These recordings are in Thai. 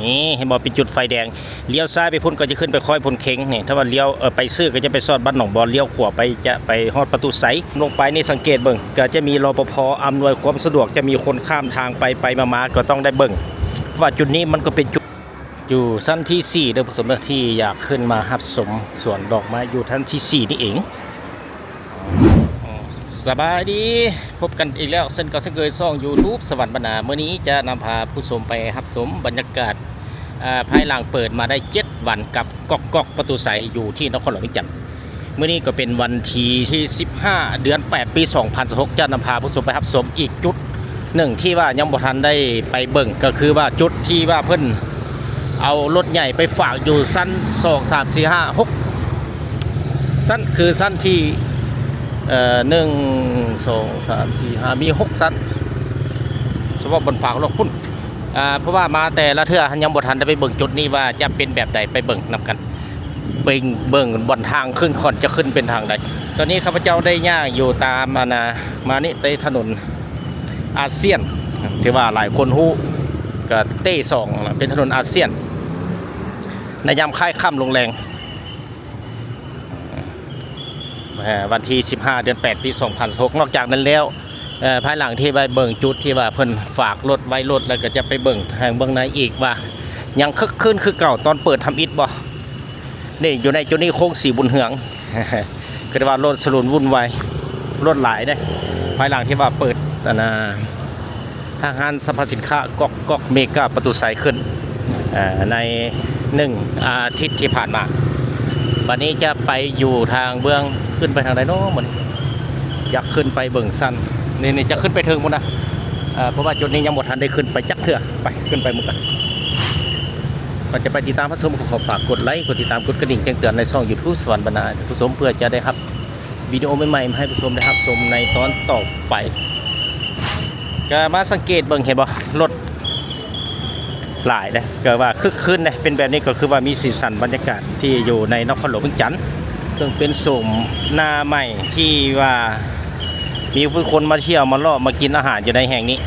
นี่เห็นบอกเป็นจุดไฟแดงเลี้ยวซ้ายไปพุ่นก็จะขึ้นไปค่อยพลเข็งนี่ถ้าว่าเลี้ยวไปซื้อก็จะไปซอดบ้านหนองบอลเลี้ยวขวาไปจะไปฮอดประตูไสลงไปนี่สังเกตเบิ่งก็จะมีรปภอำนวยความสะดวกจะมีคนข้ามทางไปมาก็ต้องได้เบิ่งว่าจุดนี้มันก็เป็นจุดอยู่ชั้นที่4เด้อผู้ชมที่อยากขึ้นมารับชมสวนดอกไม้อยู่ชั้นที่4นี่เองสบายดีพบกันอีกแล้วเส้นก็เคยซ่อง YouTube สวรรค์บรรณาเมื่อนี้จะนำพาผู้ชมไปรับชมบรรยากาศภายหลังเปิดมาได้7วันกับก๊อกประตูใสอยู่ที่นครหลวงวิจันทร์เมื่อนี้ก็เป็นวันที่15 เดือน 8 ปี 2016จะนำพาผู้ชมไปรับชมอีกจุดหนึ่งที่ว่ายังบ่ทันได้ไปเบิ่งก็คือว่าจุดที่ว่าเพิ่นเอารถใหญ่ไปฝากอยู่สั้น2 3 4 5 6สั้นคือสั้นที่1 2 3 4 5มี6สั้นเฉพาะบนฝากรถพุ่นเพราะว่ามาแต่ละเทื่อยังบ่ทันได้ไปเบิ่งจุดนี้ว่าจะเป็นแบบใดไปเบิ่งนำกันไปเบิ่งบนทางขึ้นคอนจะขึ้นเป็นทางใดตอนนี้ข้าพเจ้าได้ย่างอยู่ตามมานี่ในถนนอาเซียนที่ว่าหลายคนฮู้ก็เต้2เป็นถนนอาเซียนในยามค่ายค่ำลงแรงวันที่15 เดือน 8 ปี 2016นอกจากนั้นแล้วภายหลังที่ไปเบิ่งจุดที่ว่าเพิ่นฝากรถไว้รถแล้วก็จะไปเบิ่งทางเบื้องในอีกว่ายังคึกคืนคือเก่าตอนเปิดทำอิฐบ่นี่อยู่ในจุดนี้โค้งสีบุญเหืองคือว่ารถสลุนวุ่นวายรถหลายได้ภายหลังที่ว่าเปิดห้างสรรพสินค้าก๊อกเมกาประตูใสขึ้นใน1 อาทิตย์ที่ผ่านมาวันนี้จะไปอยู่ทางเบื้องขึ้นไปทางใดเนาะเหมือนอยากขึ้นไปเบิ่งสั้นนี่จะขึ้นไปถึงมั้งนะเพราะว่าจุดนี้ยังหมดทันได้ขึ้นไปจักเถื่อไปขึ้นไปมุกันก่อนจะไปติดตามผู้ชมขอฝากกดไลค์กดติดตามกดกระดิ่งแจ้งเตือนในช่อง YouTube สวรรค์บรรณาผู้ชมเพื่อจะได้รับวิดีโอใหม่ๆให้ผู้ชมได้รับชมในตอนต่อไปก็มาสังเกตเบิ่งเห็นบ่รถหลายนะก็ว่าคึกคืนนะเป็นแบบนี้ก็คือว่ามีสีสันบรรยากาศที่อยู่ในนครหลวงวิจันทร์ซึ่งเป็นสมนาใหม่ที่ว่ามีผู้คนมาเที่ยวมาเลาะมากินอาหารอยู่ในแห่งนี้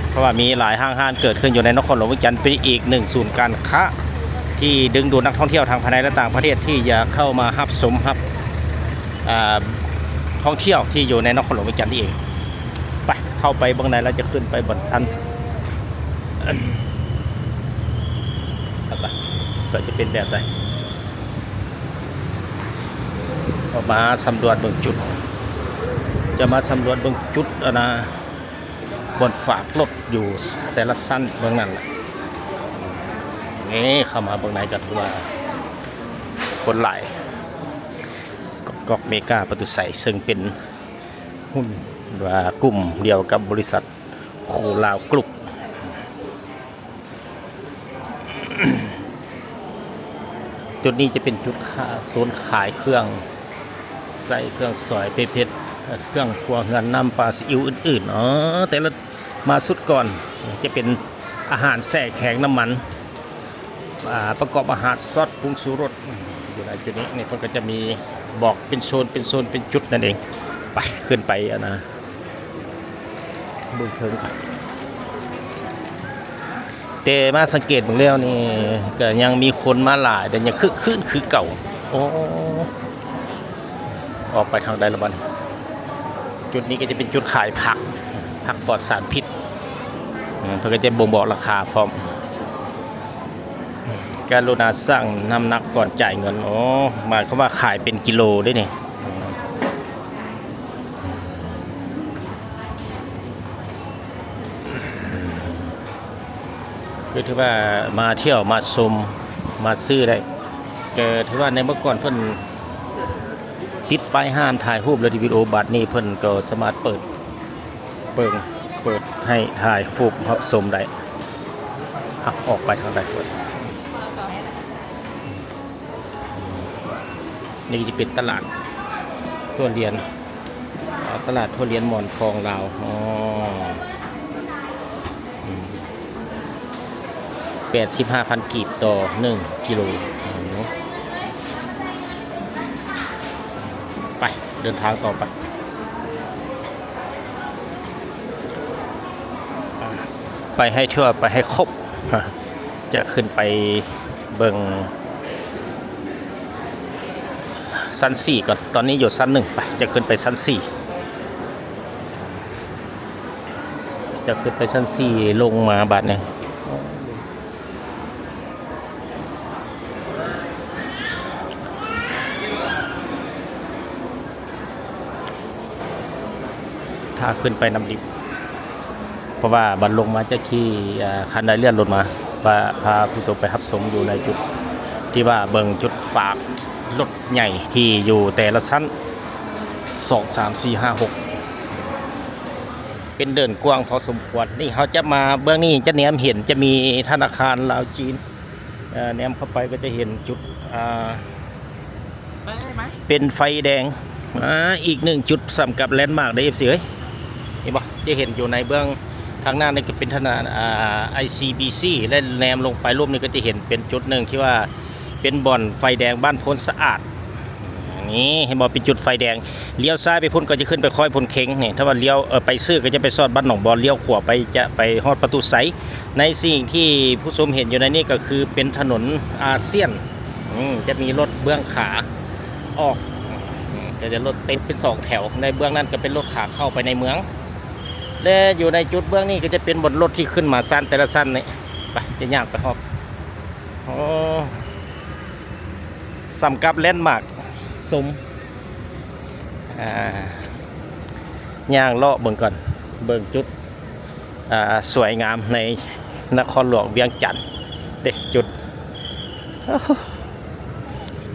เพราะว่ามีหลายห้างเกิดขึ้นอยู่ในนครหลวงวิจันทร์เป็นอีกหนึ่งศูนย์การค้าที่ดึงดูดนักท่องเที่ยวทางภายในและต่างประเทศที่อยากเข้ามารับชมรับท่องเที่ยวที่อยู่ในนครหลวงวิจันทร์นี่เองไปเข้าไปบางในแล้วจะขึ้นไปบนชั้นก็จะเป็นแบบใดออกมาสำรวจเบื้องจุดจะมาสำรวจเบื้องจุดบนฝากรถอยู่แต่ละสั้นเบื้องนั้นแหละนี่เข้ามาเบื้องในก็ถือว่าคนหลายก๊อกเมกาประตูใสซึ่งเป็นหุ้นว่ากลุ่มเดียวกับบริษัทโคลาวกรุ๊ปจุดนี้จะเป็นจุดโซนขายเครื่องใส่เครื่องสอยเพชรเครื่องครัวเฮือนน้ำปลาซีอิ๊วอื่นๆแต่ละมาสุดก่อนจะเป็นอาหารแส่แข็งน้ำมันประกอบอาหารซอสปรุงชูรสอยู่ในจุดนี้นี่ก็จะมีบอกเป็นโซนเป็นจุดนั่นเองไปขึ้นไปนะบุกเทิงไปแต่มาสังเกตบางแล้วนี่ก็ยังมีคนมาหลายแต่ยังคึกคืนคือเก่าโอ้ออกไปทางใดละบ้านจุดนี้ก็จะเป็นจุดขายผักปลอดสารพิษเพื่อจะบ่งบอกราคาพร้อมการุณาสั่งน้ำหนักก่อนจ่ายเงินโอ้หมายความว่าขายเป็นกิโลได้นี่คือถือว่ามาเที่ยวมาชมมาซื้อได้ถือว่าในเมื่อก่อนเพิ่นติดป้ายห้ามถ่ายรูปและวิดีโอบัตรนี้เพิ่นก็สามารถเปิดให้ถ่ายรูปรับชมได้ออกไปทางใดนี่จะเป็นตลาดทั่วเรียนทั่วเรียนหมอนทองลาว85,000 กีบต่อ1 กิโลไปเดินทางต่อไปไปให้ทั่วไปให้ครบ จะขึ้นไปเบิ่งชั้น4ก่อนตอนนี้อยู่ชั้น1ไปจะขึ้นไปชั้น4จะขึ้นไปชั้น4ลงมาบาดเนี่ยถ้าขึ้นไปนำดิบเพราะว่าบันลงมาจะขี่คันไดเลื่อนรถมาพาผู้ชมไปรับชมอยู่ในจุดที่ว่าเบิ่งจุดฝากรถใหญ่ที่อยู่แต่ละชั้น2 3 4 5 6เป็นเดินกว้างพอสมควรนี่เขาจะมาเบื้องนี้จะแนมเห็นจะมีธนาคารลาวจีนแนมเข้าไปก็จะเห็นจุดเป็นไฟแดงอีก1จุดสำกับแลนด์มาร์คได้เอ้ยเห็นปะจะเห็นอยู่ในเบื้องทางหน้านี่ก็เป็นธนาICBC และแนมลงไปรูปนี้ก็จะเห็นเป็นจุดหนึ่งที่ว่าเป็นบ่อนไฟแดงบ้านโพนสะอาดนี่เห็นบอกเป็นจุดไฟแดงเลี้ยวซ้ายไปพุ่นก็จะขึ้นไปค่อยพลเค็งเนี่ยถ้าว่าเลี้ยวไปซื้อก็จะไปซอดบ้านหนองบอลเลี้ยวขวาไปจะไปฮอดประตูไสในสิ่งที่ผู้ชมเห็นอยู่ในนี้ก็คือเป็นถนนอาเซียนจะมีรถเบื้องขาออกจะรถติดเป็น2แถวในเบื้องนั้นก็เป็นรถขาเข้าไปในเมืองและอยู่ในจุดเบื้องนี้ก็จะเป็นบนรถที่ขึ้นมาสั้นแต่ละสั้นนี่ไปจะย่างไปฮอบสำกับแลนด์มาร์คสมย่างเลาะเบิ่งก่อนเบิ่งจุดสวยงามในนครหลวงเวียงจันทร์เด็กจุด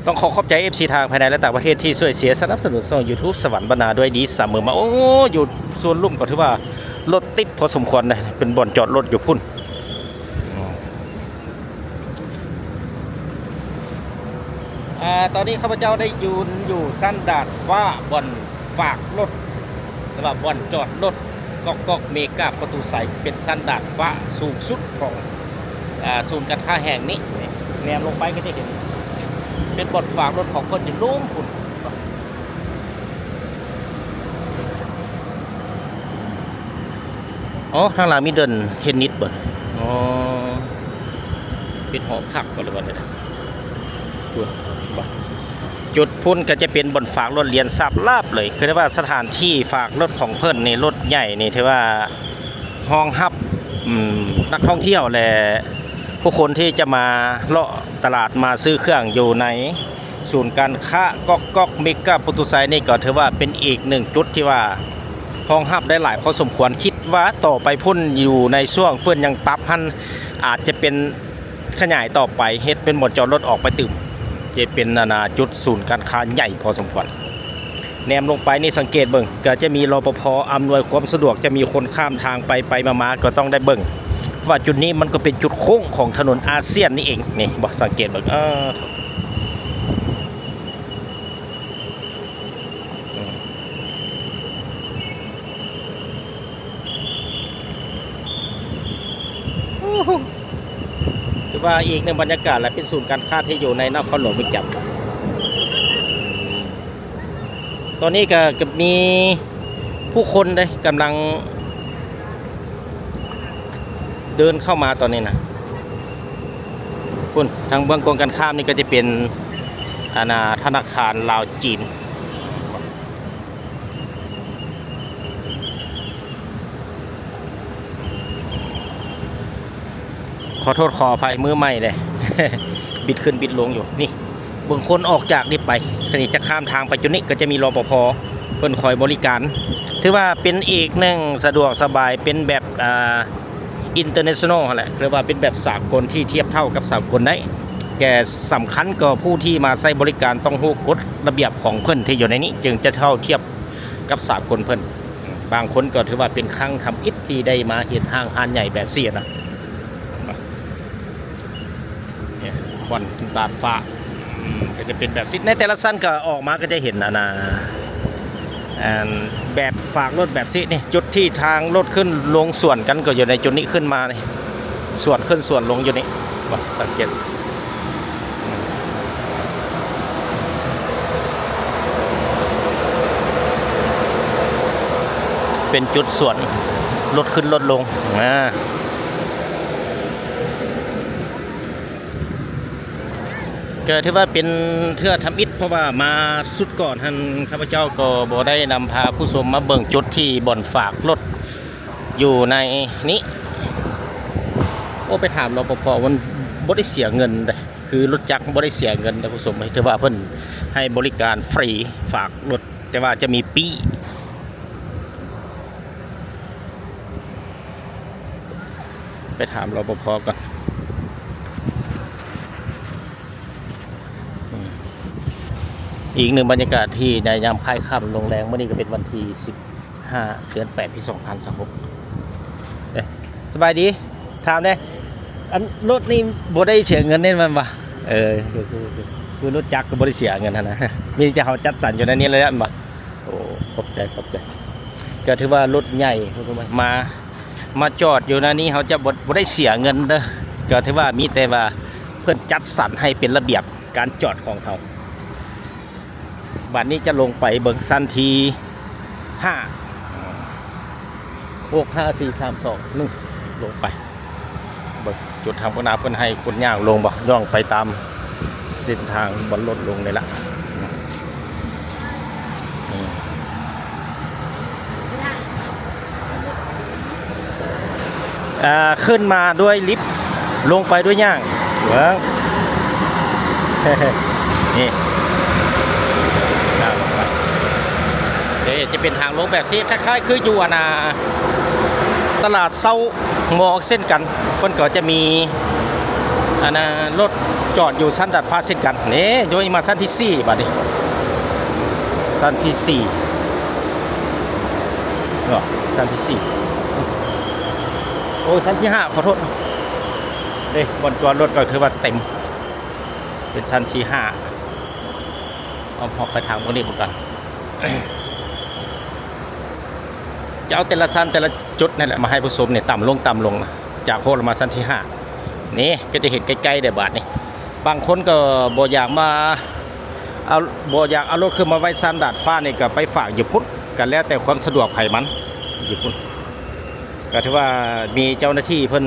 ต้องขอขอบใจ FC ทางภายในและต่างประเทศที่ช่วยเสียสนับสนุนช่อง YouTube สวรรค์บรรณาด้วยดีเสมอมาโอ้อยู่ส่วนลุ่มก็ถือว่ารถติดพอสมควรเลยเป็นบ่อนจอดรถอยู่พุ่นตอนนี้ข้าพเจ้าได้ยืนอยู่สั้นดาดฟ้าบ่อนฝากรถหรือว่าบ่อนจอดรถก๊อกเมกาประตูใสเป็นสั้นดาดฟ้าสูงสุดของศูนย์การค้าแห่งนี้แนมลงไปก็จะเห็นเป็นบ่อนฝากรถของคนอยู่ลุ่มพุ่นข้างหลังมีเดินเทนนิสบ่เป็นหอพักก็เลยบ่เนี่ยจุดพุ่นก็จะเป็นบนฝากรถเรียนสับลาบเลยคือว่าสถานที่ฝากรถของเพิ่นนี่รถใหญ่นี่ถือว่าห้องฮับนักท่องเที่ยวและผู้คนที่จะมาเลาะตลาดมาซื้อเครื่องอยู่ในศูนย์การค้าก๊อกเมกาประตูไซนี่ก็ถือว่าเป็นอีก1จุดที่ว่าห้องฮับได้หลายพอสมควรคิดว่าต่อไปพุ่นอยู่ในช่วงเพื่อนยังปรับหันอาจจะเป็นขยายต่อไปเฮ็ดเป็นหมดจอดรถออกไปตื่มจะเป็นนานาจุดศูนย์การค้าใหญ่พอสมควรแนมลงไปนี่สังเกตเบิ่งก็จะมีรปภ.อำนวยความสะดวกจะมีคนข้ามทางไปมาก็ต้องได้เบิ่งว่าจุดนี้มันก็เป็นจุดโค้งของถนนอาเซียนนี่เองนี่บอกสังเกตเบิ่งถือว่าอีกหนึ่งบรรยากาศและเป็นศูนย์การค้าที่อยู่ในนครหลวงเวียงจันทร์ตอนนี้ก็มีผู้คนเลยกำลังเดินเข้ามาตอนนี้นะคุณทางเบื้องกองการข้ามนี่ก็จะเป็นธนาคารลาวจีนขอโทษขออภัยมือใหม่เลย บิดขึ้นบิดลงอยู่นี่เบื้องคนออกจากนี่ไปขณะจะข้ามทางไปจุดนี้ก็จะมีรปภ.เพิ่นคอยบริการถือว่าเป็นอีกหนึ่งสะดวกสบายเป็นแบบinternational แหละเรียกว่าเป็นแบบสากลที่เทียบเท่ากับสากลได้แก่สำคัญก็ผู้ที่มาใช้บริการต้องรู้กฎระเบียบของเพิ่นที่อยู่ในนี้จึงจะเท่าเทียบกับสากลเพิ่นบางคนก็ถือว่าเป็นครั้งทำอิฐที่ได้มาเห็นห้างใหญ่แบบเสียนะเนี่ยวันตาดฟ้าก็จะเป็นแบบซิในแต่ละสั้นก็ออกมาก็จะเห็นแบบฝากรถแบบซินี่จุดที่ทางรถขึ้นลงส่วนกันก็อยู่ในจุดนี้ขึ้นมานี่ส่วนขึ้นส่วนลงอยู่นี่สังเกตเป็นจุดส่วนรถขึ้นรถลง ก็ถือว่าเป็นเทื่อทำอิฐเพราะว่ามาสุดก่อนท่านข้าพเจ้าก็บ่ได้นำพาผู้ชมมาเบิ่งจุดที่บ่อนฝากรถอยู่ในนี้โอ้ไปถามรปภมันบ่ได้เสียเงินเลยคือรถจักรบ่ได้เสียเงินแต่ผู้ชมถือว่าเพิ่นให้บริการฟรีฝากรถแต่ว่าจะมีปี้ไปถามรปภก่อนอีกหนึ่งบรรยากาศที่ในยามค่ายค่ำลงแรงเมื่อนี้ก็เป็นวันที่15 เดือน 8 ปี 2026สบายดีถามได้อันรถนี่บ่ได้เสียเงินนี่มันวะคือรถจักรก็บ่ได้เสียเงินนะมีแต่เขาจัดสรรอยู่ในนี้เลยอ่ะบ่โอ้ขอบใจก็ถือว่ารถใหญ่มาจอดอยู่ในนี้เขาจะบ่ได้เสียเงินเด้อก็ถือว่ามีแต่ว่าเพิ่นจัดสรรให้เป็นระเบียบการจอดของเขาบัดนี้จะลงไปเบิ่งสั้นที5 ลงไปเบิ่งจุดทางพนาเพิ่นให้คนย่างลงบ่ย่องไปตามเส้นทางบนรถลงเลยล่ะขึ้นมาด้วยลิฟต์ลงไปด้วยย่างเบิ่งนี่จะเป็นทางลงแบบนี้คล้ายๆคืออยู่ตลาดเซามอเส้นกันเพิ่นก็จะมีรถจอดอยู่ชั้นดาดฟ้าเส้นกันนี่โดยมาชั้นที่4บัดนี้ชั้นที่4เนาะชั้นที่4โอ้ชั้นที่5ขอโทษบนจอดรถก็ถือว่าเต็มเป็นชั้นที่5เอาพอไปทางพวกนี้กันจะเอาแต่ละชั้นแต่ละจุดนั่นแหละมาให้ผู้ชมเนี่ยต่ำลงจากโคตรมาชั้นที่5นี่ก็จะเห็นใกล้ๆได้บาทนี่บางคนก็บ่อยากมาเอารถขึ้นมาไว้ชั้นดาดฟ้านี่ก็ไปฝากอยู่พุทธกันแล้วแต่ความสะดวกไผมันอยู่พุทธก็ถือว่ามีเจ้าหน้าที่เพิ่น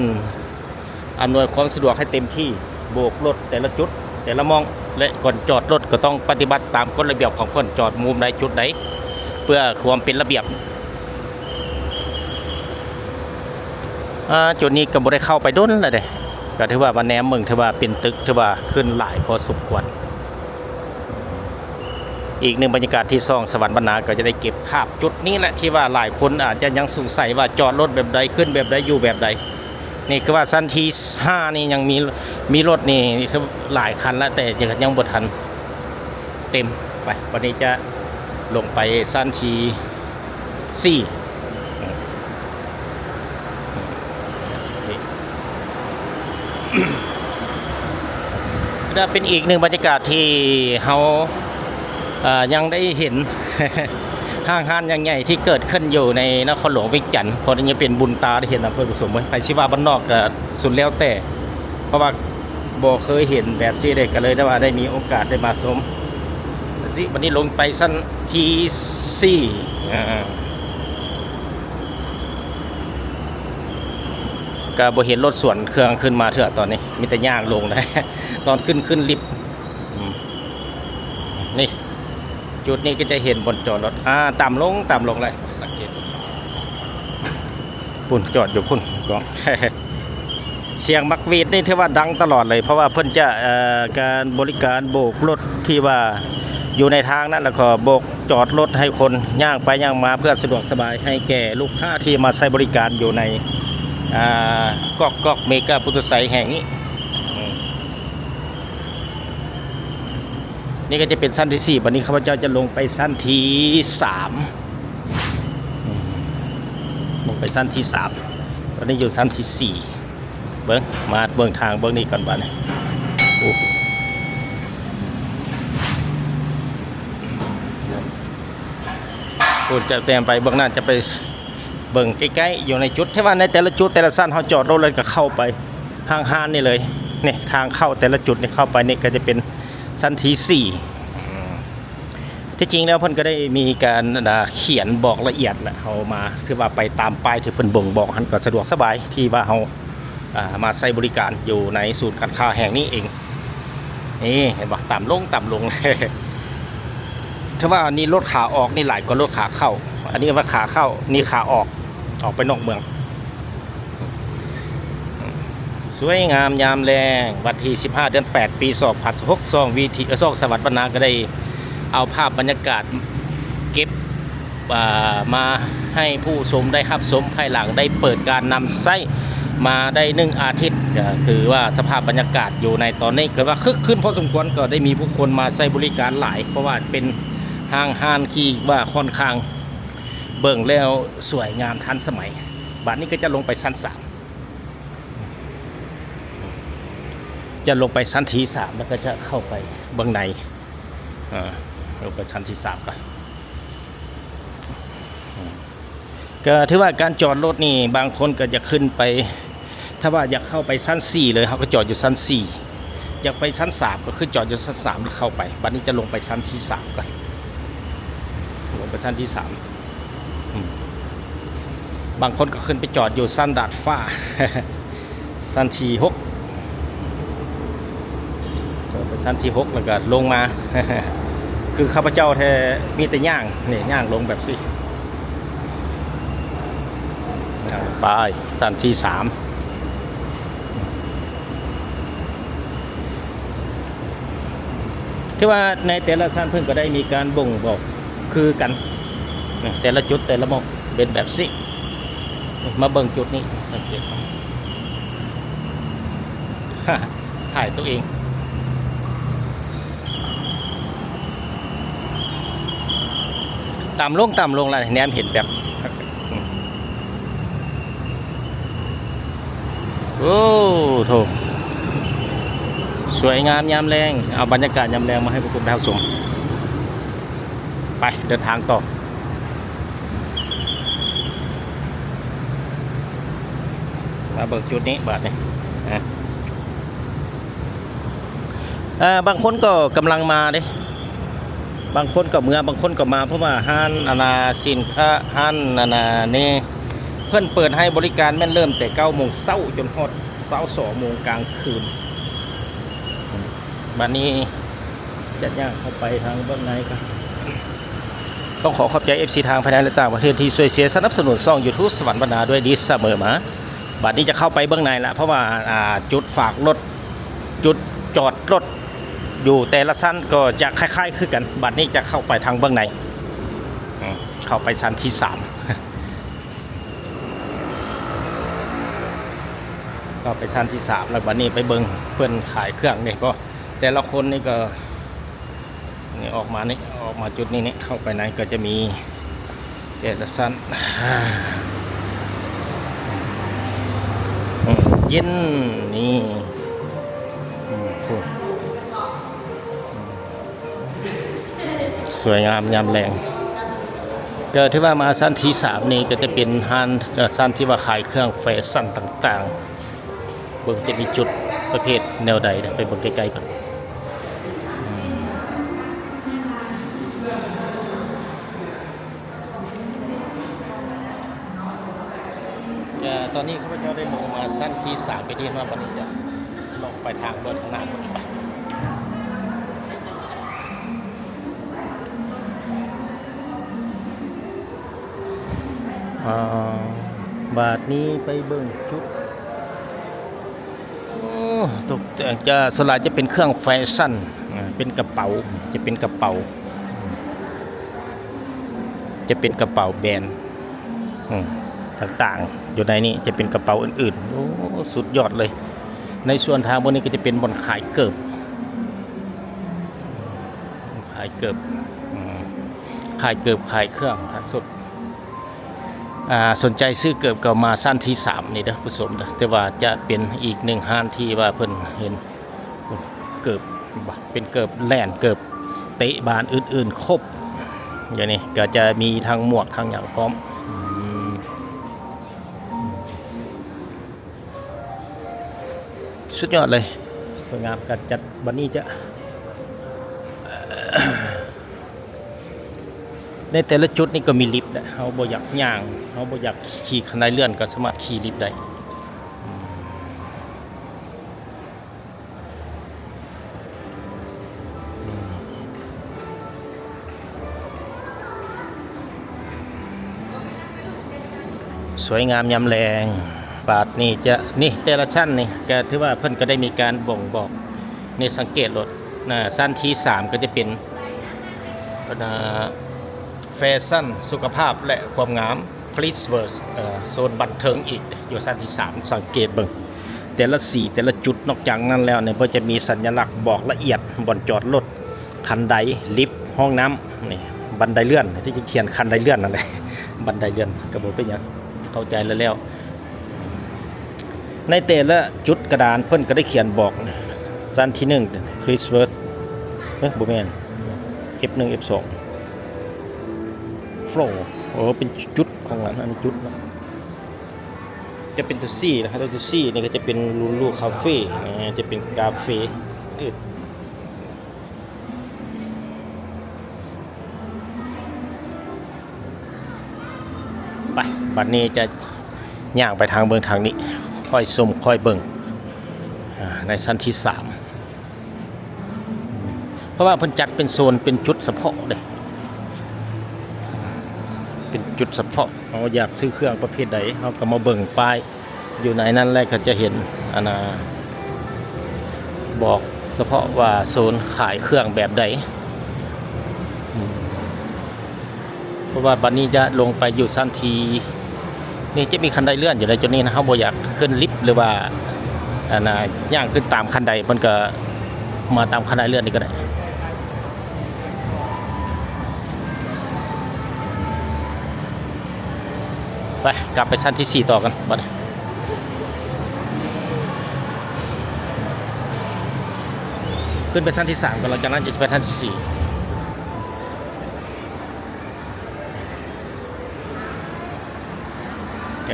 อำนวยความสะดวกให้เต็มที่โบกรถแต่ละจุดแต่ละมองและก่อนจอดรถก็ต้องปฏิบัติตามกฎระเบียบของเพิ่นจอดมุมใดจุดใดเพื่อความเป็นระเบียบจุดนี้ก็บ่ได้เข้าไปด้นเลยก็ถือว่าวันแหนมเมืองถือว่าเป็นตึกถือว่าขึ้นหลายพอสมควรอีกหนึ่งบรรยากาศที่ซ่องสวรรค์บรรณาก็จะได้เก็บภาพจุดนี้แหละที่ว่าหลายคนอาจจะยังสงสัยว่าจอดรถแบบใดขึ้นแบบใดอยู่แบบใดนี่คือว่าชั้นที่5นี่ยังมีรถนี่หลายคันแล้วแต่ยังบ่ทันเต็มไปวันนี้จะลงไปชั้นที่4จะเป็นอีกหนึ่งบรรยากาศที่เรายังได้เห็น ห้างใหญ่ๆที่เกิดขึ้นอยู่ในนครหลวงเวียงจันทร์เพราะนี่เป็นบุญตาได้เห็นอำเภอกุสุมไปชิว่าบ้านนอกก็สุดแล้วแต่เพราะว่าบ่เคยเห็นแบบนี้เลยก็เลยได้ว่าได้มีโอกาสได้มาชมวันนี้ลงไปชั้นที่4ก็บ่เห็นรถสวนเครื่องขึ้นมาเถอะตอนนี้มีแต่ย่างลงเลยตอนขึ้นลิฟต์นี่จุดนี้ก็จะเห็นบนจอดรถต่ำลงเลยสังเกตพุ่นจอดอยู่พุ่นกองเสียงมักวีดนี่ถือว่าดังตลอดเลยเพราะว่าเพิ่นจะการบริการโบกรถที่ว่าอยู่ในทางนั้นแล้วก็โบกจอดรถให้คนย่างไปย่างมาเพื่อสะดวกสบายให้แก่ลูกค้าที่มาใช้บริการอยู่ในก๊อกเมกาพุทธไสยแห่งนี้นี่ก็จะเป็นชั้นที่4วันนี้ข้าพเจ้าจะลงไปชั้นที่3ลงไปชั้นที่3ตอนนี้อยู่ชั้นที่4เบิ่งทางเบิ่งนี่ก่อนบ้านนี่คุณจะเตรียมไปเบื้องหน้าจะไปเบิ่งใกล้ๆอยู่ในจุดที่ว่าในแต่ละจุดแต่ละสั้นเขาจอดรถเลยก็เข้าไปห้างๆนี่เลยนี่ทางเข้าแต่ละจุดนี่เข้าไปนี่ก็จะเป็นชั้นที่4ที่จริงแล้วเพิ่นก็ได้มีการเขียนบอกละเอียดแหละเขามาคือว่าไปตามป้ายที่เพิ่นบ่งบอกหันก็สะดวกสบายที่ว่าเขามาใช้บริการอยู่ในศูนย์การค้าแห่งนี้เอง นี่เห็นบ่ต่ำลงต่ำลง ถ้าว่านี่รถขาออกนี่หลายกว่ารถขาเข้าอันนี้ว่าขาเข้านี่ขาออกไปนอกเมืองสวยงามยามแรงวันที่15 เดือน 8 ปี2016 2วีที2สวัสดิ์บรรณาก็ได้เอาภาพบรรยากาศเก็บมาให้ผู้ชมได้ครับชมภายหลังได้เปิดการนำไส้มาได้1 อาทิตย์ก็คือว่าสภาพบรรยากาศอยู่ในตอนนี้เกิดว่าคึกคืนพอสมควรก็ได้มีผู้คนมาใช้บริการหลายเพราะว่าเป็นห้างที่ว่าค่อนข้างเบิ่งแล้วสวยงามทันสมัยบัดนี้ก็จะลงไปชั้น3จะลงไปชั้นที่3แล้วก็จะเข้าไปเบื้องในลงไปชั้นที่3ก่อนก็ถือว่าการจอดรถนี่บางคนก็จะขึ้นไปถ้าว่าอยากเข้าไปชั้น4เลยเขาก็จอดอยู่ชั้น4อยากไปชั้น3ก็ขึ้นจอดอยู่ชั้น3แล้วเข้าไปบัดนี้จะลงไปชั้นที่3ก่อนลงไปชั้นที่3บางคนก็ขึ้นไปจอดอยู่ชั้นดาดฟ้า ชั้นที่6จอดไปชั้นที่6แล้วก็ลงมา คือข้าพเจ้าแท้มีแต่ย่างนี่ย่างลงแบบนี้ไปชั้นที่3ที่ว่าในแต่ละชั้นเพิ่งก็ได้มีการบ่งบอกคือกันแต่ละจุดแต่ละมองเป็นแบบสิมาเบิ่งจุดนี้สังเกตถ่ายตัวเองต่ำลงแล้วแนมเห็นแบบโอ้โถสวยงามยามแรงเอาบรรยากาศยามแรงมาให้ผู้ชมได้รับชมไปเดินทางต่อมาเบิกจุดนี้บาทนี่บางคนก็กำลังมาเด้บางคนก็เมื่อบางคนก็มาเพราะว่าห้านอนาสินค้าห้านอนานี่เพิ่นเปิดให้บริการแม่นเริ่มแต่9 โมงเช้าจนฮอด22 โมงกลางคืนบัดนี้จะย่างเข้าไปทางบ้านในครับต้องขอบใจ FC ทางภายในและต่างประเทศที่ช่วยเสียสนับสนุนช่อง YouTube สวรรค์บรรณาด้วยดีเสมอมาบัดนี้จะเข้าไปเบื้องในละเพราะว่าจุดฝากรถจุดจอดรถอยู่แต่ละชั้นก็จะคล้ายๆคือกันบัดนี้จะเข้าไปทางเบื้องในเข้าไปชั้นที่3ก็ไปชั้นที่3แล้วบัดนี้ไปเบิ่งเพื่อนขายเครื่องนี่ก็แต่ละคนนี่ก็นี่ออกมาจุดนี้นี่เข้าไปไหนก็จะมีแต่ละชั้นเย็นนี่สวยงามยามแรงก็ที่ว่ามาชั้นที่3นี่ก็จะเป็นห้างชั้นที่ว่าขายเครื่องแฟชั่นต่างๆเบิ่งจะมีจุดประเภทแนวใดไปเบิ่งใกล้ๆกันตอนนี้ข้าพเจ้าได้ลงมาชั้นที่3ไปที่มาบัดนี้จะลงไปทางบนข้างหน้าบนไปบาทนี้ไปเบิ่งชุดตกแต่งจะสลายจะเป็นเครื่องแฟชั่นเป็นกระเป๋าจะเป็นกระเป๋าแบรนด์ต่างๆอยู่ในนี้จะเป็นกระเป๋าอื่นๆโอ้สุดยอดเลยในส่วนทางบนนี้ก็จะเป็นบนขายเกิบขายเครื่องทั้งสุดสนใจซื้อเกิบก็มาสั้นที่3นี่เด้อผู้ชมเด้อแต่ว่าจะเป็นอีก1ห้างที่ว่าเพิ่นเห็นเกิบเป็นเกิบแล่นเกิบเตะบานอื่นๆครบอย่างนี้ก็จะมีทั้งหมวกทั้งอย่างพร้อมสุดยอดเลยสวยงามการจัดวันนี้จะในแต่ละจุดนี่ก็มีลิฟต์นะเขาบ่อยากย่างเขาบ่อยากขี่คันไดเลื่อนก็สามารถขี่ลิฟต์ได้ สวยงามยามแรงบาทนี่จะนี่แต่ละชั้นนี่ก็ถือว่าเพิ่นก็ได้มีการบ่งบอกในสังเกตรถชั้นที่3ก็จะเป็นแฟชั่นสุขภาพและความงามคริสเวิร์สโซนบันเทิงอีกอยู่ชั้นที่3สังเกตเบิ่งแต่ละสีแต่ละจุดนอกจากนั้นแล้วเนี่ยเพิ่นจะมีสัญลักษณ์บอกละเอียดบ่อนจอดรถคันไดลิฟต์ห้องน้ำนี่บันไดเลื่อนที่จะเขียนคันไดเลื่อนนั่นแหละบันไดเลื่อนก็บ่เป็นหยังเข้าใจแล้วในแต่ละจุดกระดานเพิ่นก็ได้เขียนบอกสั้นที่1 Chris Worth บ่แม่น F1 F2 Flow โอ้เป็นจุดข้างหลังอันจุดเนาะจะเป็นตัวซี่นะครับตัวซี่นี่ก็จะเป็นลูคาเฟ่จะเป็นกาเฟ่ไปบัดนี้จะย่างไปทางเบิ่งทางนี้ค่อยชมค่อยเบิ่งในชั้นที่3เพราะว่าเพิ่นจัดเป็นโซนเป็นจุดเฉพาะเลยเป็นจุดเฉพาะเราอยากซื้อเครื่องประเภทใดเราก็มาเบิ่งป้ายอยู่ในนั้นแรกก็จะเห็นบอกเฉพาะว่าโซนขายเครื่องแบบใดเพราะว่าบัดนี้จะลงไปอยู่ชั้นที่นี่จะมีคันไดเลื่อนอยู่ในจุดนี้นะเขาบ่อยากขึ้นลิฟต์หรือว่าย่างขึ้นตามคันไดมันก็มาตามคันไดเลื่อนนี่ก็ได้ไปกลับไปชั้นที่4ต่อกันบัดนี้ขึ้นไปชั้นที่3กันหลังจากนั้นจะไปชั้นที่4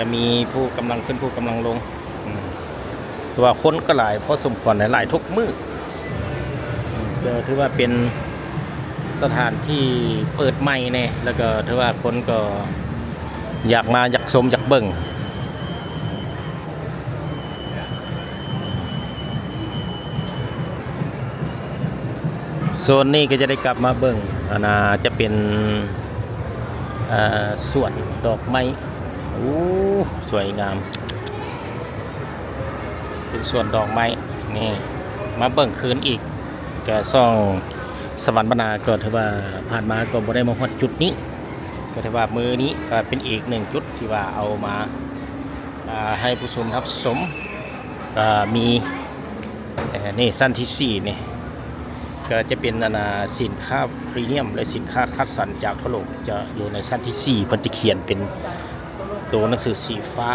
จะมีผู้กำลังขึ้นผู้กำลังลงแต่ว่าคนก็หลายเพราะสมควรหลายทุกมื้อถือว่าเป็นสถานที่เปิดใหม่เนี่ยแล้วก็ถือว่าคนก็อยากมาอยากชมอยากเบิ่งโซนนี้ก็จะได้กลับมาเบิ่งจะเป็นสวนดอกไม้สวยงามเป็นสวนดอกไม้นี่มาเบิ่งคืนอีกแกซ่องสวรรค์บรรณาก็ถือว่าผ่านมาก็บ่ได้มาฮอดจุดนี้ก็ถือว่ามือนี้ก็เป็นอีก1จุดที่ว่าเอามาให้ผู้ชมรับชมมีนี่ชั้นที่4นี่ก็จะเป็นสินค้าพรีเมียมและสินค้าคัดสรรจากทั่วโลกจะอยู่ในชั้นที่4เพิ่นจะเขียนเป็นตัวหนังสือสีฟ้า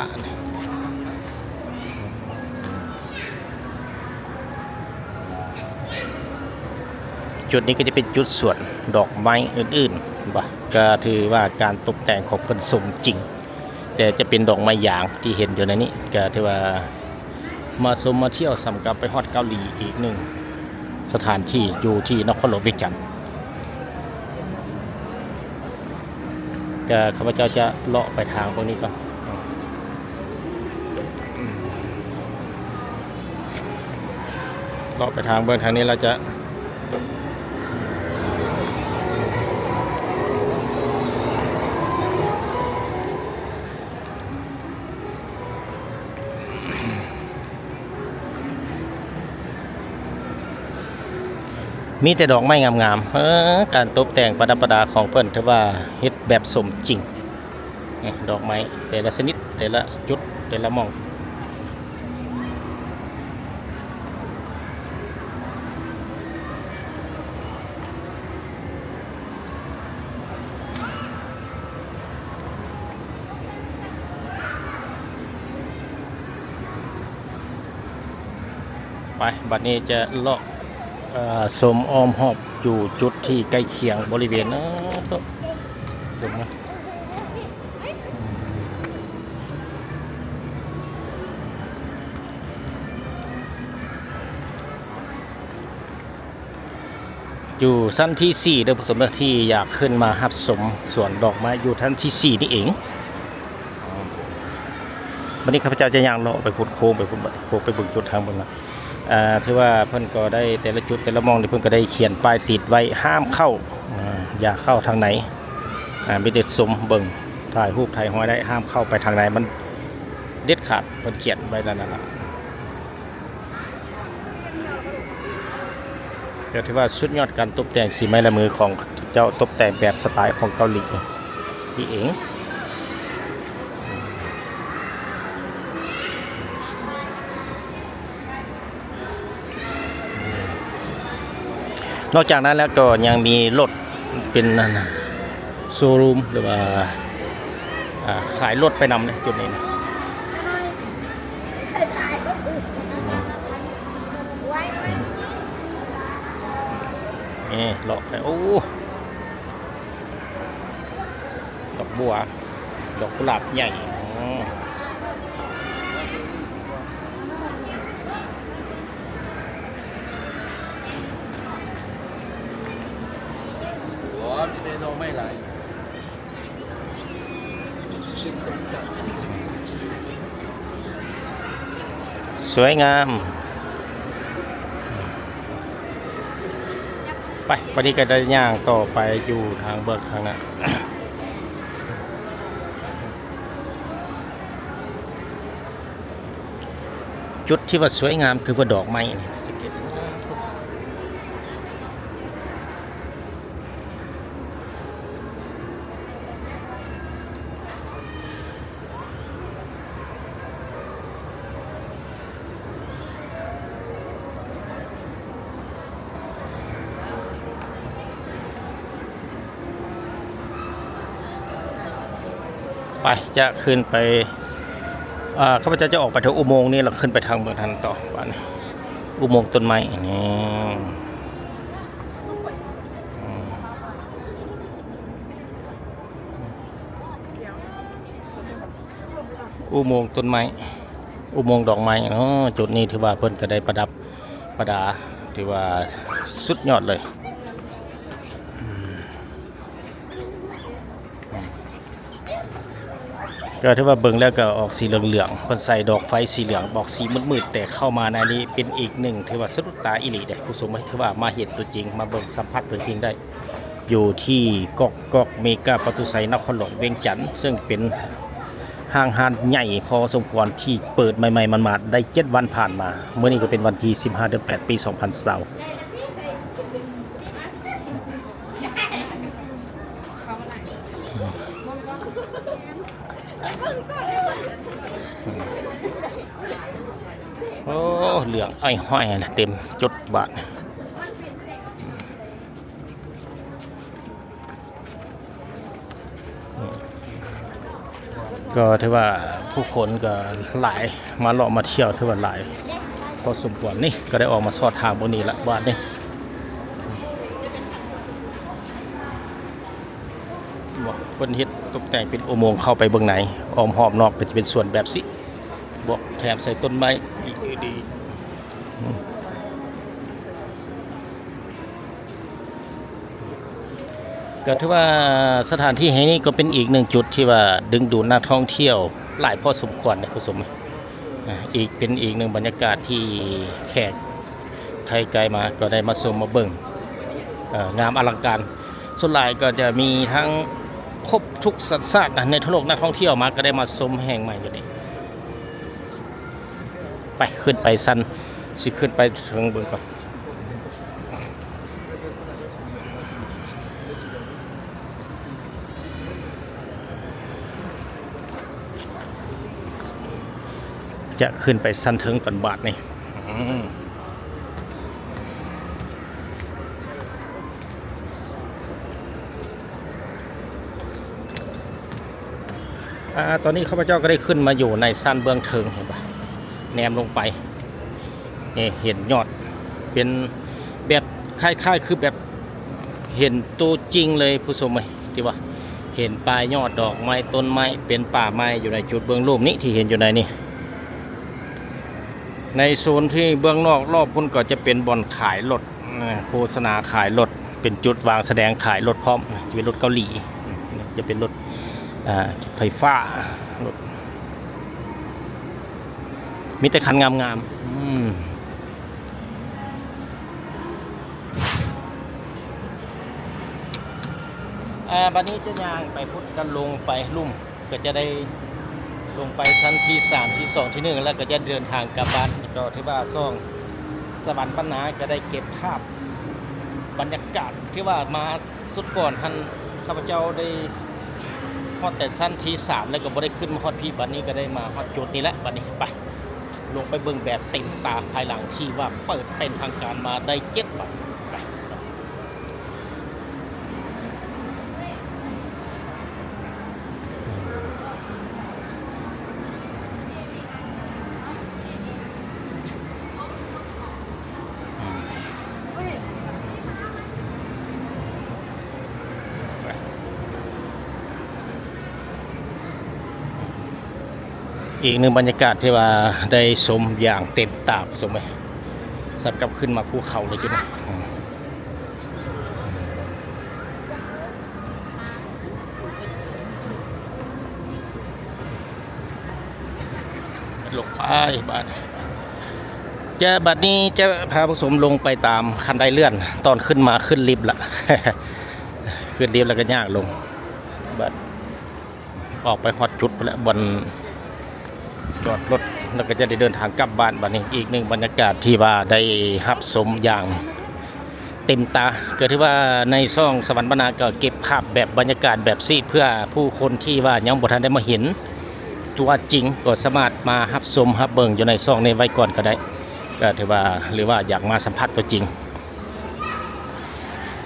จุดนี้ก็จะเป็นจุดสวนดอกไม้อื่นๆบ่ก็ถือว่าการตกแต่งของเพิ่นสมจริงแต่จะเป็นดอกไม้หยางที่เห็นอยู่ในนี้ก็ถือว่ามาชมมาเที่ยวสำกับไปฮอดเกาหลีอีกหนึ่งสถานที่อยู่ที่นครหลวงเวียงจันทร์ก็ข้าพเจ้าจะเลาะไปทางพวกนี้ก่อนเลาะไปทางเบื้องทางนี้เราจะมีแต่ดอกไม้งามๆการตกแต่งประดับประดาของเพิ่นถือว่าเฮ็ดแบบสมจริงดอกไม้แต่ละชนิดแต่ละจุดแต่ละหม่องไปบัดนี้จะเลาะสมอ้อมหอบอยู่จุดที่ใกล้เคียงบริเวณสมอยู่ชั้นที่4โดยผสมที่อยากขึ้นมาหับสมสวนดอกไม้อยู่ชั้นที่4นี่เองวันนี้ข้าพเจ้าจะย่างเลาะไปพุดโค้งไปพุดโค้งไปบึงจุดทางบนละถือว่าเพิ่นก็ได้แต่ละจุดแต่ละมองที่เพิ่นก็ได้เขียนป้ายติดไว้ห้ามเข้าอย่าเข้าทางไหนไปเด็ดสมเบิ่ง ถ่ายรูปถ่ายหอยได้ห้ามเข้าไปทางใดมันเด็ดขาดเพิ่นเขียนไว้นั่นน่ะก็ถือว่าสุดยอดการตกแต่งสีไม้ลายมือของเจ้าตกแต่งแบบสไตล์ของเกาหลีพี่เองนอกจากนั้นแล้วก็ยังมีรถเป็นโชว์รูมหรือว่าขายรถไปนำเนี่ยจุดนี้นะนี่หลอกไปโอ้ดอกบัวดอกกุหลาบใหญ่ไม่ไหลสวยงามไปวันนี้ก็ได้ย่างต่อไปอยู่ทางเบิกทางนั้นจุดที่ว่าสวยงามคือว่าดอกไม้ไปจะขึ้นไปข้าพเจ้าจะออกไปทางอุโมงค์นี่เราขึ้นไปทางเมืองทันต่อบ้านอุโมงค์ต้นไม้นี่อุโมงค์ต้นไม้อุโมงค์ดอกไม้จุดนี้ถือว่าเพิ่นก็ได้ประดับประดาถือว่าสุดยอดเลยก็ถือว่าเบิ่งแล้วก็ออกสีเหลืองๆเพิ่นใส่ดอกไฟสีเหลืองบอกสีมืดๆแต่เข้ามาในนี้เป็นอีกหนึ่งถือว่าสะดุดตาอีหลีเด้ผู้ชมถือว่ามาเห็นตัวจริงมาเบิ่งสัมผัสตัวจริงได้อยู่ที่กอกเมกาประตูไซนครหลวงเวียงจันทน์ซึ่งเป็นห้างร้านใหญ่พอสมควรที่เปิดใหม่ๆมันมาได้7วันผ่านมาเมื่อนี้ก็เป็นวันที่15เดือน8ปี2020โอ้เหลืองอ้อยห้อยนะเต็มจุดบาทก็ถือว่าผู้คนก็หลายมาเลาะมาเที่ยวถือว่าหลายพอสมควรนี่ก็ได้ออกมาสอดทางบนนี้ละบ้านนี่บอกคนเฮ็ดตกแต่งเป็นอุโมงค์เข้าไปเบื้องในอ้อมหอบนอกก็จะเป็นส่วนแบบสิบอกแถมใส่ต้นไม้อีกดีก็ถือว่าสถานที่แห่งนี้ก็เป็นอีกหนึ่งจุดที่ว่าดึงดูดนักท่องเที่ยวหลายพอสมควรนะผู้ชมอีกเป็นอีกหนึ่งบรรยากาศที่แขกไทยไกลมาก็ได้มาชมมาเบิ่งงามอลังการส่วนหลายก็จะมีทั้งครบทุกสัญชาติในทั่วโลกนักท่องเที่ยวมาก็ได้มาชมแห่งใหม่อยู่นี่ไปขึ้นไปสั้นสิขึ้นไปถึงเบิ่งก่อนจะขึ้นไปสั้นถึงก่อนบาทนี่ตอนนี้ข้าพเจ้าก็ได้ขึ้นมาอยู่ในสั้นเบื้องเทิงเห็นปะแนมลงไปนี่เห็นยอดเป็นแบบคล้ายๆคือแบบเห็นตัวจริงเลยผู้ชมไหมที่ว่าเห็นปลายยอดดอกไม้ต้นไม้เป็นป่าไม้อยู่ในจุดเบื้องรูปนี้ที่เห็นอยู่ในนี่ในโซนที่เบื้องนอกรอบพุ่นก็จะเป็นบ่อนขายรถโฆษณาขายรถเป็นจุดวางแสดงขายรถพร้อมจะเป็นรถเกาหลีจะเป็นรถไฟฟ้ารถมีแต่คันงามๆ บัดนี้จะย่างไปพุทธกันลงไปลุ่มก็จะได้ลงไปชั้นที่3ที่2ที่1แล้วก็จะเดินทางกลับบ้านก็ที่ว่าซ่องสวรรค์ปัญนาก็ได้เก็บภาพบรรยากาศที่ว่ามาสุดก่อนท่านข้าพเจ้าได้ฮอดแต่ชั้นที่3แล้วก็บ่ได้ขึ้นมาฮอดพี่บัดนี้ก็ได้มาฮอดจุดนี้แหละบัดนี้ไปลงไปเบิ่งแบบเต็มตาภายหลังที่ว่าเปิดเป็นทางการมาได้7 วันไปอีกหนึ่งบรรยากาศที่ว่าได้ชมอย่างเต็มตาชมไหมสับกลับขึ้นมาภูเขาเลยจุดนะลงไปบ้านจะบัดนี้จะพาผสมลงไปตามคันไดเลื่อนตอนขึ้นมาขึ้นลิฟต์ละ ขึ้นลิฟต์แล้วก็ยากลงบัดออกไปฮอดจุดแล้วบนจอดรถแล้วก็จะได้เดินทางกลับบ้านบัดนี้อีกหนึ่งบรรยากาศที่ว่าได้รับชมอย่างเต็มตาก็ที่ว่าในช่องสวรรค์บรรณาก็เก็บภาพแบบบรรยากาศแบบซีเพื่อผู้คนที่ว่ายังบ่ทันได้มาเห็นตัวจริงก็สามารถมารับชมรับเบิ่งอยู่ในช่องในไว้ก่อนก็ได้ก็ถือว่าหรือว่าอยากมาสัมผัสตัวจริง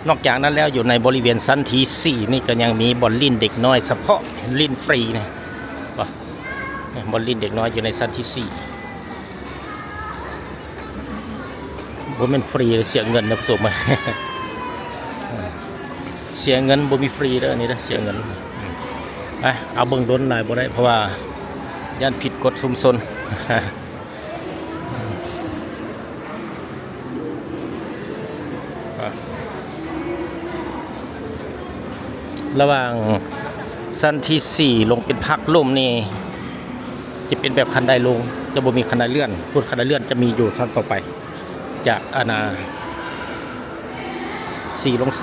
นอกจากนั้นแล้วอยู่ในบริเวณชั้นที่4นี่ก็ยังมีบ่อนลิ้นเด็กน้อยเฉพาะลิ้นฟรีนะบอลลินเด็กน้อยอยู่ในชั้นที่4บ่แม่นฟรีเสียเงินนะผู้ชม เสียเงินบ่มีฟรีเด้ออันนี้เด้อเสียเงินเอาเบิ่งโดนหลายบ่ได้เพราะว่าย่านผิดกฎชุมชน ระหว่างชั้นที่4ลงเป็นพักลมนี่จะเป็นแบบคันไดลงจะบ่มีคันไดเลื่อนพูดคันไดเลื่อนจะมีอยู่ชั้นต่อไปจากอาณา4ลง3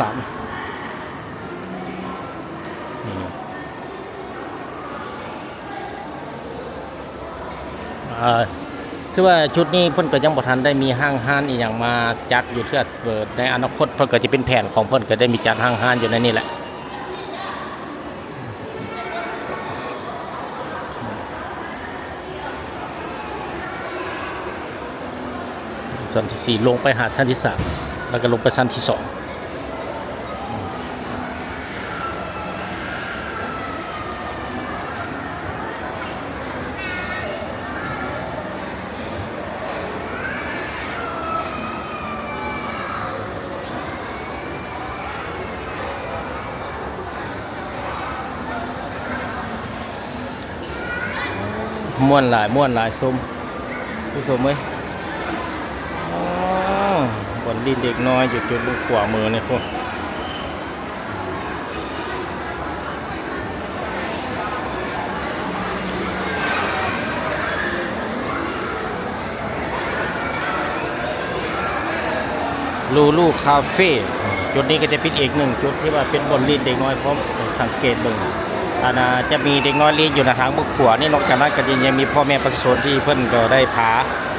คือว่าชุดนี้เพิ่นก็ยังบ่ทันได้มีห้างห้านอีหยังมาจัดอยู่เทื่อในอนาคตเพิ่นก็จะเป็นแผนของเพิ่นก็ได้มีจัดห้างห้านอยู่ในนี้แหละชั้นที่4ลงไปหาชั้นที่3แล้วก็ลงไปชั้นที่2ม่วนหลายส้มผู้ชมเอ้ยบอลลินเด็กน้อยอยู่จุดขวามือเนี่ยพวกลูคาเฟ่จุดนี้ก็จะเป็นอีกหนึ่งจุดที่ว่าเป็นบอลลินเด็กน้อยพร้อมสังเกตเบิ่งจะมีเด็กน้อยเรียนอยู่ในทางบุกขวานี่นอกจากนั้นก็ยังมีพ่อแม่ประชาชนที่เพิ่นก็ได้พา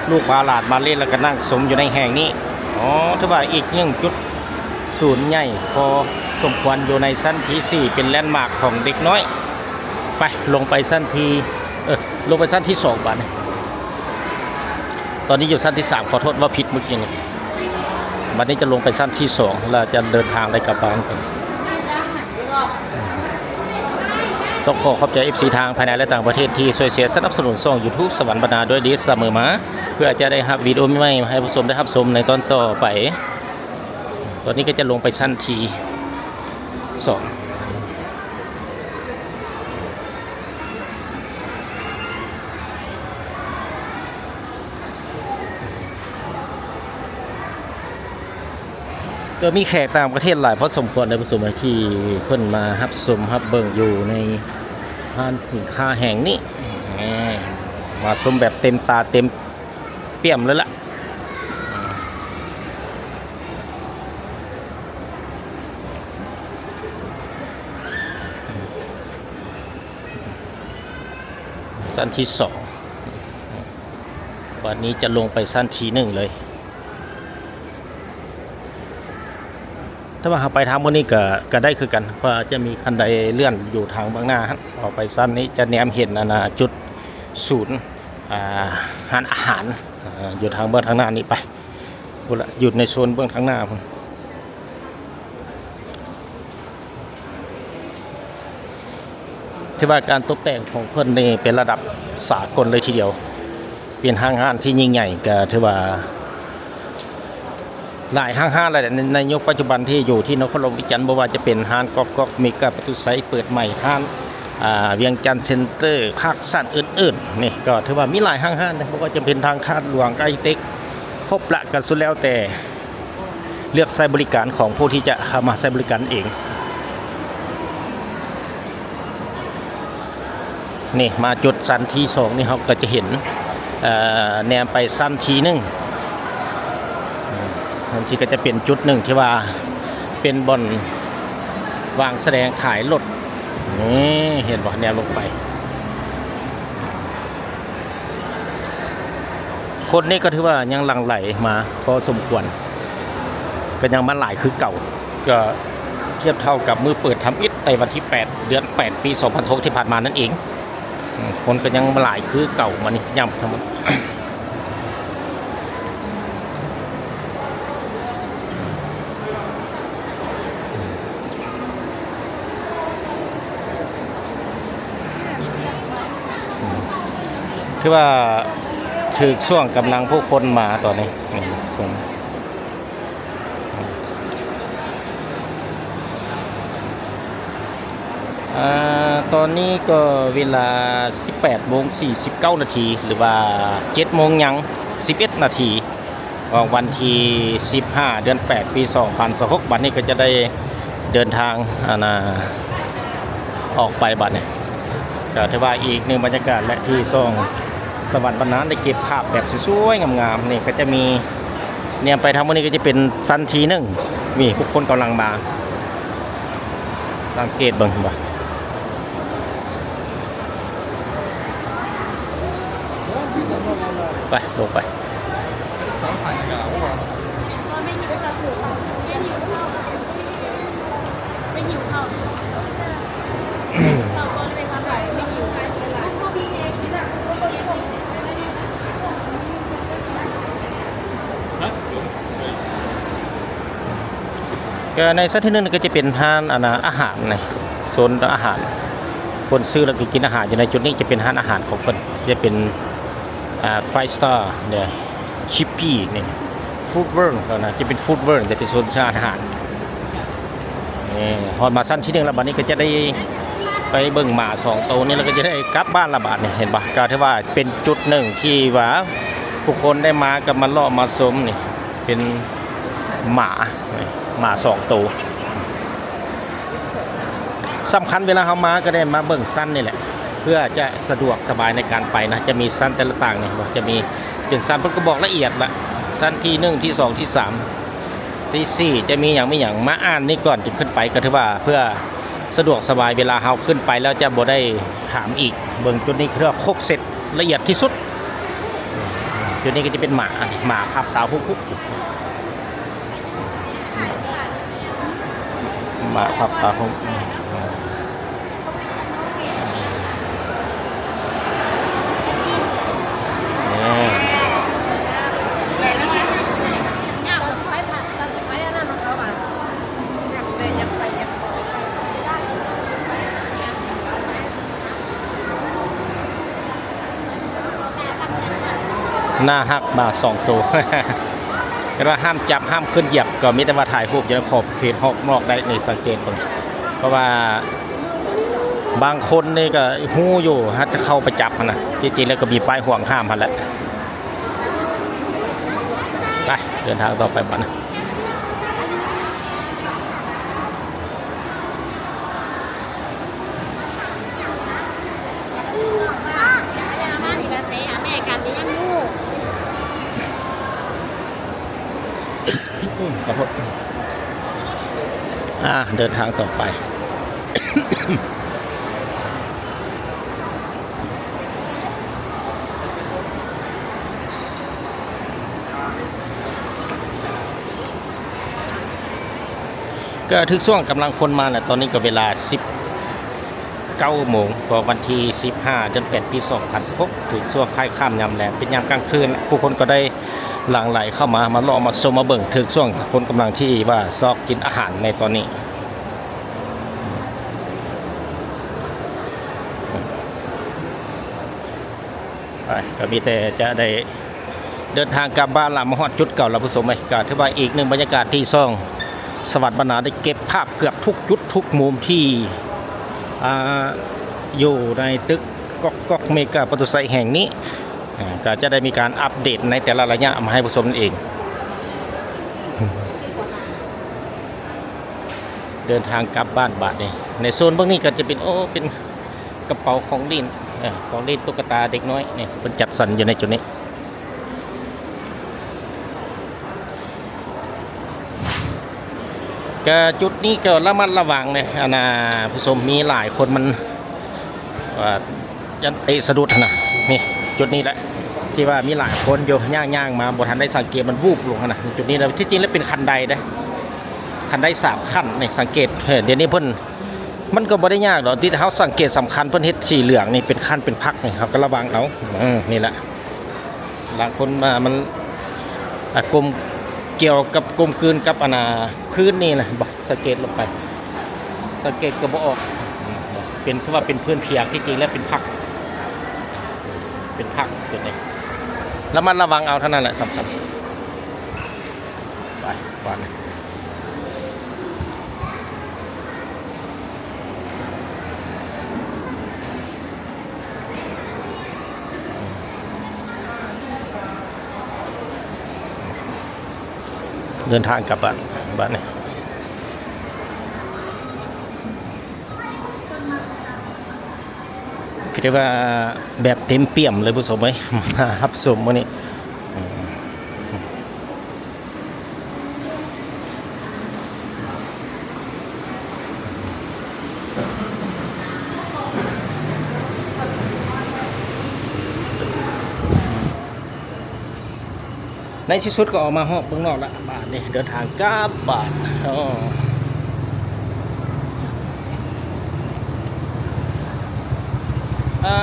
ลูกพาหลานมาเล่นแล้วก็นั่งสมอยู่ในแห่งนี้ถือว่าอีกหนึ่งจุดศูนย์ใหญ่พอสมควรอยู่ในชั้นที่4เป็นแลนด์มาร์คของเด็กน้อยไปลงไปชั้นที่ลงไปชั้นที่2บัดนี้ตอนนี้อยู่ชั้นที่3ขอโทษว่าผิดเมื่อกี้นี่บัดนี้จะลงไปชั้นที่2แล้วจะเดินทางไปกลับบ้านกันต้องขอบใจ FC ทางภายในและต่างประเทศที่ช่วยเสียสนับสนุนช่อง YouTube สวรรค์บรรณาด้วยดีเสมอมาเพื่อจะได้รับวิดีโอใหม่ๆให้ผู้ชมได้รับชมในตอนต่อไปตอนนี้ก็จะลงไปชั้นที่2ก็มีแขกต่างประเทศหลายพอสมควรในผู้ชมที่เพิ่นมารับชมรับเบิ่งอยู่ในห้างสินค้าแห่งนี้มาชมแบบเต็มตาเต็มเปี่ยมเลยล่ะ สั้นที่2วันนี้จะลงไปสั้นที่1เลยถ้าว่าไปทางบนนี้ก็ได้คือกันเพราะจะมีคันไดเลื่อนอยู่ทางเบื้องหน้าออกไปสั้นนี้จะแนมเห็นจุดศูนย์ร้านอาหารอยู่ทางเบื้องทางหน้านี้ไปพุ่นละหยุดในโซนเบื้องทางหน้าพุ่นที่ว่าการตกแต่งของเพิ่นนี่เป็นระดับสากลเลยทีเดียวเป็นห้างที่ยิ่งใหญ่ก็ถือว่าหลายห้างเลยในยุคปัจจุบันที่อยู่ที่นครหลวงวิจันทร์บ่ว่าจะเป็นห้างก๊อกเมกะประตูไซต์เปิดใหม่ห้างเวียงจันทร์เซ็นเตอร์ภาคสัตว์อื่นๆนี่ก็ถือว่ามีหลายห้างนะบ่ว่าจะเป็นทางทาดหลวงไอเต็กครบละกันสุดแล้วแต่เลือกใช้บริการของผู้ที่จะเข้ามาใช้บริการเองนี่มาจุดสั้นที่2นี่เราก็จะเห็นแนมไปสั้นที1บางทีก็จะเป็นจุดหนึ่งที่ว่าเป็นบ่อนวางแสดงขายรถนี่เห็นบ่แนวลงไปคนนี้ก็ถือว่ายังหลั่งไหลมาพอสมควรก็ยังมาหลายคือเก่าก็เทียบเท่ากับมือเปิดทำอิฐในวันที่8เดือน8ปี2006ที่ผ่านมานั่นเองคนก็ยังมาหลายคือเก่ามานี่ย้ำทั้งหมดที่ว่าถึกช่วงกำลังผู้คนมาตอนนี้ตอนนี้ก็เวลา 18:49 นาทีหรือว่า 7 โมงยัง 11 นาทีของวันที่ 15 เดือน 8 ปี 2026บัดนี้ก็จะได้เดินทางออกไปบัดนี้ก็ถือว่าอีกหนึ่งบรรยากาศและที่ซ่องสวรรค์บรรณาได้เก็บภาพแบบสวยๆงามๆนี่ก็จะมีเนี่ยไปทางวันนี้ก็จะเป็นซันที1มีผู้คนกำลังมาสังเกตเบิ่งบ่ไปลงไป想踩那个，我ไม่หิวข้าวเราก็เลยมาถ่ายไม่หิวข้าวพี่เองที่แบบคนส่งก็ในซันที่1ก็จะเป็นทานอาหารในโซนอาหารคนซื้อแล้วก็กินอาหารอยู่ในจุดนี้จะเป็นทานอาหารของคนจะเป็นไฟสตาร์เนี่ยชิปปี้เนี่ยฟู้ดเวิร์นนะจะเป็นฟู้ดเวิร์นจะเป็นโซนอาหารนี่พอมาสั้นที่1แล้วบัดนี้ก็จะได้ไปเบิ่งหมา2ตัวนี้แล้วก็จะได้กลับบ้านละบาดเนี่ยเห็นปะก็ถือว่าเป็นจุดหนึ่งที่ว่าผู้คนได้มากับมาล่อมาชมนี่เป็นหมา2ตัวสำคัญเวลาเขามาก็ได้มาเบิ่งสั้นนี่แหละเพื่อจะสะดวกสบายในการไปนะจะมีสั้นแต่ละต่างเนี่ยจะมีเป็นสั้นเพิ่นก็บอกละเอียดละสั้นที่1ที่2ที่3ที่4จะมีอย่างไม่อย่างมาอ่านนี่ก่อนจะขึ้นไปก็ถือว่าเพื่อสะดวกสบายเวลาเฮาขึ้นไปแล้วจะบ่ได้ถามอีกเบิ่งจุดนี้คือครบเสร็จละเอียดที่สุดจุดนี้ก็จะเป็นหมาพับตาคุกหมาพับตาคุกหน้าหักมา2ตัวก็ว่าห้ามจับห้ามขึ้นเหยียบก็มีแต่ว่าถ่ายรูปอยู่ในขอบเขตนอกได้ในสังเกตตรงเพราะว่าบางคนนี่ก็หู้อยู่ฮัทจะเข้าไปจับนะจริงๆแล้วก็มีป้ายห่วงห้ามพันแหละไปเดินทางต่อไปบ้านนะขอโทษเดินทางต่อไป ก็ถึงช่วงกำลังคนมาแหละตอนนี้ก็เวลา19 โมงก็วันที่15เดือน8ปี2016ถึงช่วงค่ายค่ำยามแลงเป็นยามกลางคืนผู้คนก็ได้หลั่งไหลเข้ามาเลาะมาชมมาเบิ่งถึงช่วงคนกำลังที่ว่าซอกกินอาหารในตอนนี้ไปก็มีแต่จะได้เดินทางกลับบ้านละมาฮอดจุดเก่าละผู้ชมก็ถือว่าอีกหนึ่งบรรยากาศที่ซ่องสวัสดิ์บรรณาได้เก็บภาพเกือบทุกจุดทุกมุมที่อยู่ในตึกก๊อกเมกาโปรตุไซแห่งนี้ก็จะได้มีการอัปเดตในแต่ละระยะมาให้ผู้ชมนั่นเองเดินทางกลับบ้านบาดนี่ในโซนพวกนี้ก็จะเป็นเป็นกระเป๋าของเล่นของเล่นตุ๊กตาเด็กน้อยนี่เป็นจัดสรรอยู่ในจุดนี้ก็จุดนี้ก็ระมัดระวังเลยผู้ชมมีหลายคนมันยันเตะสะดุดนะนี่จุดนี้แหละที่ว่ามีหลายคนโยย่างมาบทันได้สังเกตมันวูบลงนะจุดนี้แล้วที่จริงแล้วเป็นคันไดนะคันได3 ขั้นในสังเกตเดี๋ยวนี้เพิ่นมันก็บ่ได้ยากหรอกที่เขาสังเกตสำคัญเพิ่นเฮ็ดสีเหลืองนี่เป็นขั้นเป็นพักนี่เขาก็ระวังเอานี่แหละหลายคนมามันกลมเกี่ยวกับกลมกลืนกับพื้นนี่แหละบอกสังเกตลงไปสังเกตก็บ่ออกเป็นคือว่าเป็นพื้นเพียงที่จริงแล้วเป็นพักจุดนี้แล้วมันระวังเอาเท่านั้นแหละสำคัญไปวันเดินทางกลับบ้านนี่คือว่าแบบเต็มเปี่ยมเลยผู้ชมไหมฮับสมวันนี้ในที่สุดก็ออกมาห้องเบื้องนอกแล้วบ้านนี่เดินทางกลับบ้าน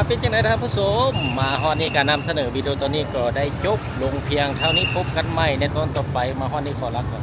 เป็นจังไดนะครับผู้ชมมาฮอดนี้การนำเสนอวิดีโอตอนนี้ก็ได้จบลงเพียงเท่านี้พบกันใหม่ในตอนต่อไปมาฮอดนี้ขอลาก่อน